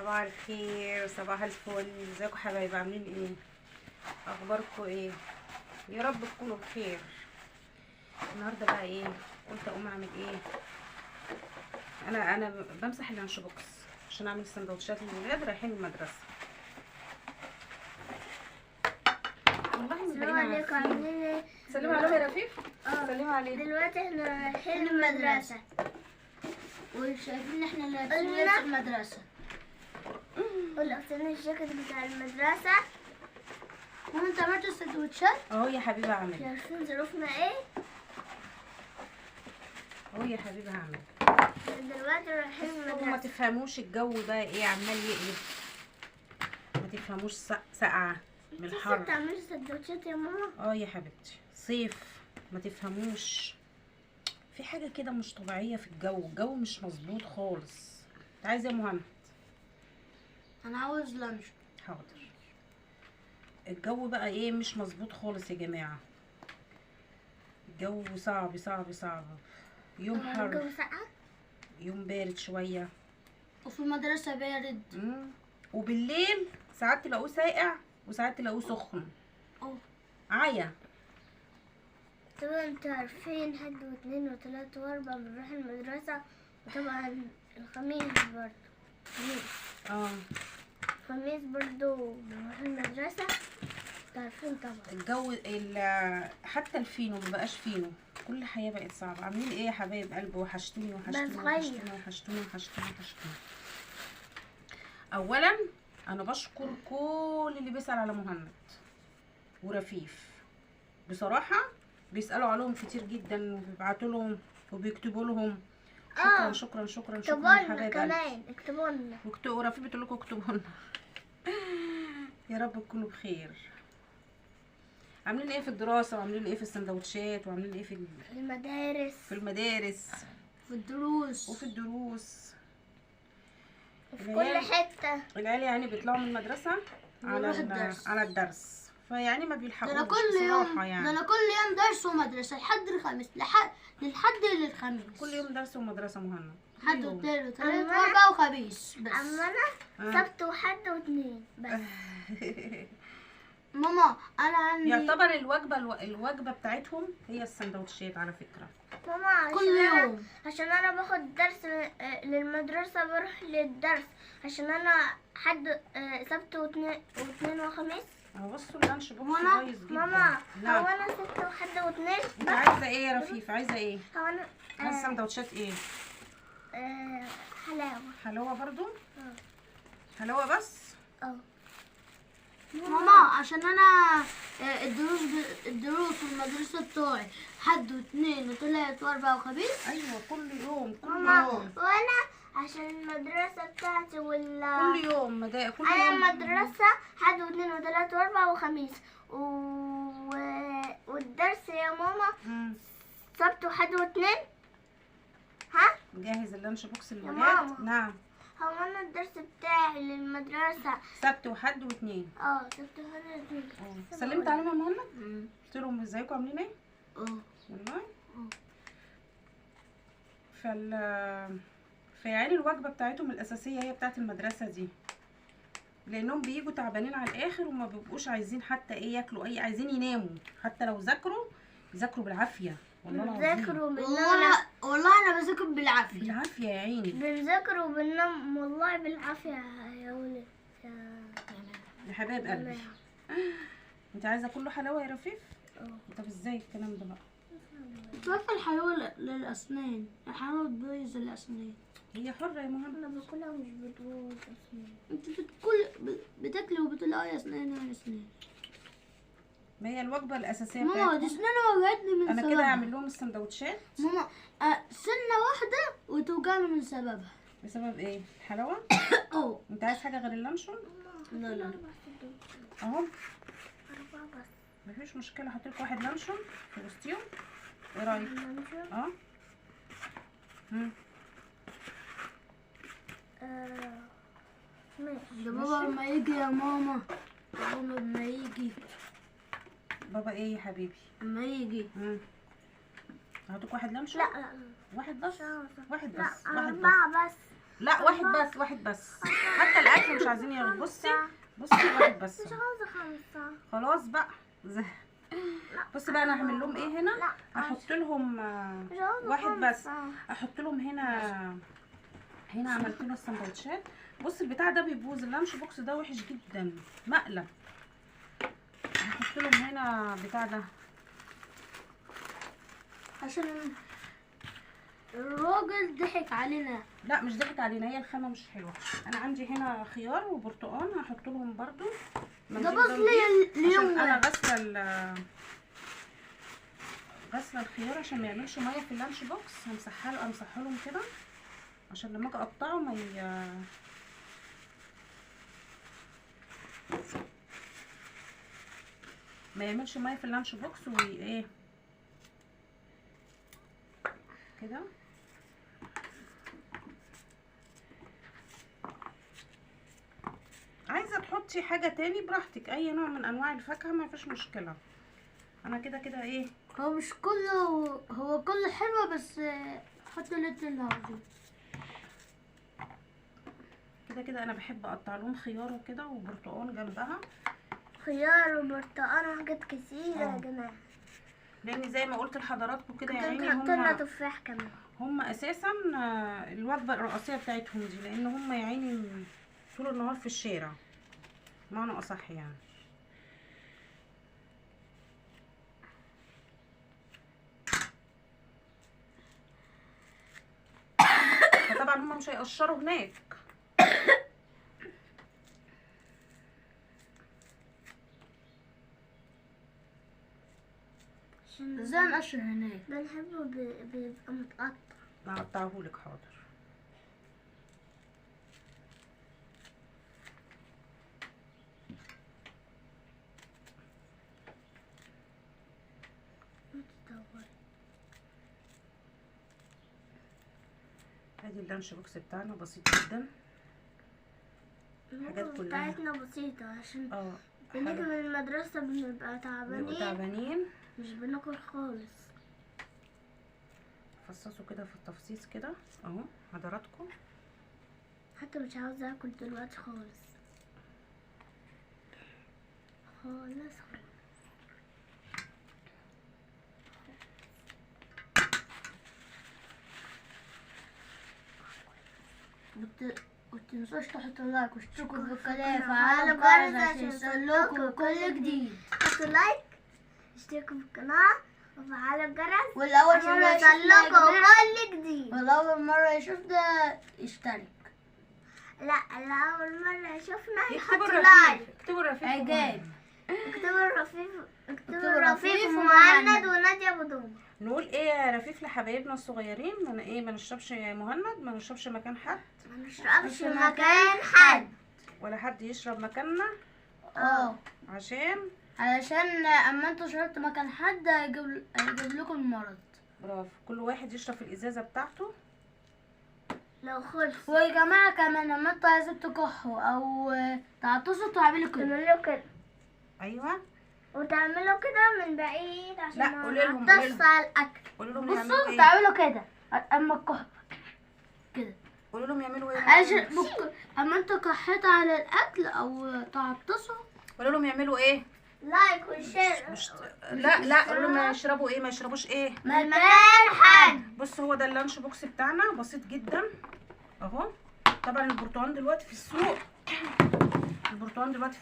صباح الخير، صباح الفل. ازيكم حبايبي؟ عاملين ايه؟ اخباركم ايه؟ يا رب تكونوا بخير. النهارده بقى ايه؟ قلت اقوم اعمل ايه. انا بمسح اللانش بوكس عشان اعمل سندوتشات للولاد رايحين المدرسه. والله ما السلام بقينا عليكم، عارفين. عاملين ايه؟ سلموا عليهم يا رفيف. سلموا عليهم. دلوقتي احنا رايحين المدرسة وشايفين احنا لابسين قلنا- لبس المدرسة. ولابسين الجاكيت بتاع المدرسة. وانت عملت السندوتشات؟ اهو يا حبيبي هعمل. عارفين ظروفنا ايه؟ اهو يا حبيبي هعمل. دلوقتي رايحين وما المدرسة. تفهموش الجو بقى ايه عمال يقلب. ما تفهموش سقعه من لسه الحر. بتعملي سندوتشات يا ماما؟ يا حبيبتي صيف. ما تفهموش في حاجه كده مش طبيعيه في الجو مش مظبوط خالص. انت عايز ايه يا مهند؟ انا عاوز لانش. حاضر. الجو بقى ايه مش مظبوط خالص يا جماعه. الجو صعب صعب صعب. يوم حر، الجو ساقعة؟ يوم بارد شويه. وفي المدرسة بارد. وبالليل ساعات تلاقوه ساقع وساعات تلاقوه سخن. أوه. عيا. طبعا انتوا عارفين حد واثنين وثلاث واربع بنروح المدرسة، وطبعا الخميس برضه. الخميس برضه بنروح المدرسة. انتوا عارفين طبعا. الجو حتى الفينو مبقاش فينو. كل الحياة بقت صعبة. عاملين ايه يا حبايب قلبي؟ وحشتوني وحشتوني بس وحشتوني وحشتوني وحشتوني وحشتوني. اولا انا بشكر كل اللي بيسأل على مهند ورفيف. بصراحة بيسألوا عليهم كتير جدا وبيبعتوا لهم وبيكتبوا لهم. شكرا شكرا شكرا شكرا يا اكتبوا لنا حبايب قلبي. كمان، اكتبوا لنا. واكتبوا. رفيف بتقول لكم اكتبوا لنا. يا رب تكونوا بخير. عاملين ايه في الدراسة وعاملين ايه في السندوتشات وعاملين ايه في المدارس. المدارس في الدروس. وفي الدروس. وفي كل حتة. العيال يعني بيطلعوا من المدرسة على بيروحوا الدرس. على الدرس، فيعني ما ده بيلحقوش انا كل يوم بصراحة يعني. ده انا كل يوم درس ومدرسة لحد الخميس لحد للخميس. كل يوم درس ومدرسة مهند. كل حد يوم. وتاني وتالت أما ورابع وخميس بس. اما انا سبت وحد واثنين بس. ماما انا عندي يعتبر الوجبة بتاعتهم هي السندوتشات على فكرة. ماما كل يوم. عشان انا باخد درس للمدرسة، بروح للدرس عشان انا حد سبت واثنين وخميس. بصوا اللانش بوكس ماما كويس جدا. ماما نعم. هو انا سبت وحد واثنين انت بس. عايزة ايه يا رفيف؟ عايزة ايه؟ هو انا عايزة سندوتشات ايه؟ حلاوة. حلاوة برضو؟ اه. حلاوة بس؟ ماما عشان انا الدروس في المدرسة بتوعي حد واثنين وثلاث واربع وخميس. ايوه كل يوم كل ماما يوم وانا عشان المدرسة بتاعتي كل يوم كل انا يوم. المدرسة حد واثنين وثلاث واربع وخميس والدرس يا ماما مم. سبت وحد واثنين. ها؟ جاهز اللانش بوكس يا للولاد؟ ماما. نعم. هو انا الدرس بتاعي للمدرسة سبت وحد واثنين. سبت وحد واثنين. سلمت عليهم يا مهند؟ قلت لهم ازيكم عاملين ايه؟ والله. فيعني الوجبة بتاعتهم الأساسية هي بتاعت المدرسة دي، لأنهم بيجوا تعبانين على الآخر وما بيبقوش عايزين حتى ايه ياكلوا، ايه عايزين يناموا. حتى لو يذاكروا بالعافية. والله العظيم بنذاكر وبننام. والله انا بذاكر بالعافية. بالعافية يا عيني. بنذاكر وبننام والله بالعافية يا ولد. يا حبايب قلبي. انت عايزة كله حلاوة يا رفيف؟ طب ازاي الكلام ده بقى؟ توفى الحلاوة للأسنان. الحلاوة بتبوظ الأسنان. هي حرة يا مهند. انا باكلها ومش بتبوظ اسناني. انت بتاكلي وبتلاقي أسنان وأنا أسنان. ما هي الوجبة الأساسية ماما بتاعتهم. دي أسناني وجعتني من أنا سببها. كده هعمل لهم السندوتشات. ماما سنة واحدة وتوجعني من سببها. بسبب ايه؟ الحلاوة؟ أوه. انت عايز حاجة غير اللانشون؟ لا. اهو. 4 بس. مفيش مشكلة، هحطلك واحد لانشون في وسطيهم. ايه رأيك؟ ماشي. ده بابا لما يجي يا ماما. بابا لما يجي. بابا ايه يا حبيبي؟ لما يجي. هحطلك واحد لانشون. لا واحد بس. واحد بس. واحد بس. 4 بس. لا واحد بس، واحد بس، حتى الاكل مش عايزين ياخدوا. بصي واحد بس. مش عاوزة 5. خلاص بقى. بصي بقى انا هعمل لهم ايه هنا. لا. احط لهم مش عاوزة واحد بس. 5. احط لهم هنا عملت له السندوتشات. بص البتاع ده بيبوظ، اللانش بوكس ده وحش جدا، مقلب. هحط لهم هنا بتاع ده عشان الراجل ضحك علينا. لا مش ضحك علينا، هي الخامه مش حلوه. انا عندي هنا خيار وبرتقال هحط لهم برضو. ده باظ لي اليوم عشان انا ده. غسله الخيار عشان ما يعملش ميه في اللانش بوكس. همسحها لهم كده عشان لما اجي اقطعه ما يعملش ميه في اللانش بوكس وايه كده. عايزه تحطي حاجه تاني براحتك، اي نوع من انواع الفاكهه ما فيش مشكله. انا كده ايه، هو مش كله، هو كله حلو بس حط اللي انت عاوزه. كده انا بحب اقطع لهم خيار وكده وبرتقال جنبها. خيار وبرتقال وحاجات كتيرة يا جماعة. لان زي ما قلت لحضراتكم كده كنت يعني نحط لنا تفاح كمان. هم اساسا الوجبه الرئيسيه بتاعتهم دي، لان هم يا عيني طول النهار في الشارع معنى اصح يعني. فطبعا هم مش هيقشروا هناك. ازاي نقشر هناك؟ بنحبه بيبقى متقطع. هقطعهولك حاضر. ادي اللانش بوكس بتاعنا بسيط جدا. الحاجات كلها بتاعتنا بسيطة عشان بنيجي حاجة من المدرسة بنبقى تعبانين، مش بناكل خالص. فصصوا كده في التفصيص كده اهو حضراتكم. حتى مش عاوزة اكل دلوقتي خالص خالص. ومتنسوش تحطوا لايك واشتركوا في القناة وفعلوا الجرس عشان يوصلكوا كل جديد. حطوا لايك، اشتركوا في القناة وفعلوا الجرس والأول عشان مرة يوصلكوا كل جديد. والأول مرة يشوفنا يشترك. لا الأول مرة يشوفنا اكتبوا يحط الرفيف، لايك. اكتبوا الرفيف عجاب. اكتبوا الرفيف ومهند ونادية بدون. نقول ايه يا رفيف لحبايبنا الصغيرين؟ ما نشربش مهند، ما نشربش مكان حد، ما نشربش مكان حد، ولا حد يشرب مكاننا. علشان اما انتوا شربتوا مكان حد هيجيب لكم المرض. برافو. كل واحد يشرب في الازازه بتاعته لو خلص. ويا جماعه كمان لما انتوا عايزين تكحوا او تعطسوا تعملوا كده. تعملوا كده. ايوه. وتعملوا كده من بعيد عشان لا قولي لهم تعطس على الاكل. قولي لهم يعملوا بصوا ايه. تعملوا كده اما الكحه كده. قولي لهم يعملوا ايه. عشان اما انتوا كحيتوا على الاكل او تعطسوا قولي لهم يعملوا ايه. لايك وشير. لا قولي لهم يشربوا ايه، ما يشربوش ايه. مكان حد. بص هو ده اللانش بوكس بتاعنا بسيط جدا اهو. طبعا البرتقال دلوقتي في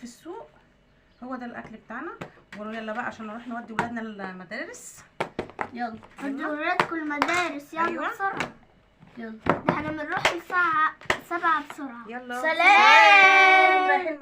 السوق، هو ده الاكل بتاعنا. يلا بقى عشان نروح نودي ولادنا المدارس. يلا ودوا ولادكم المدارس يلا. أيوة. بسرعة. يلا ده احنا بنروح الساعة 7 بسرعة. يلا سلام.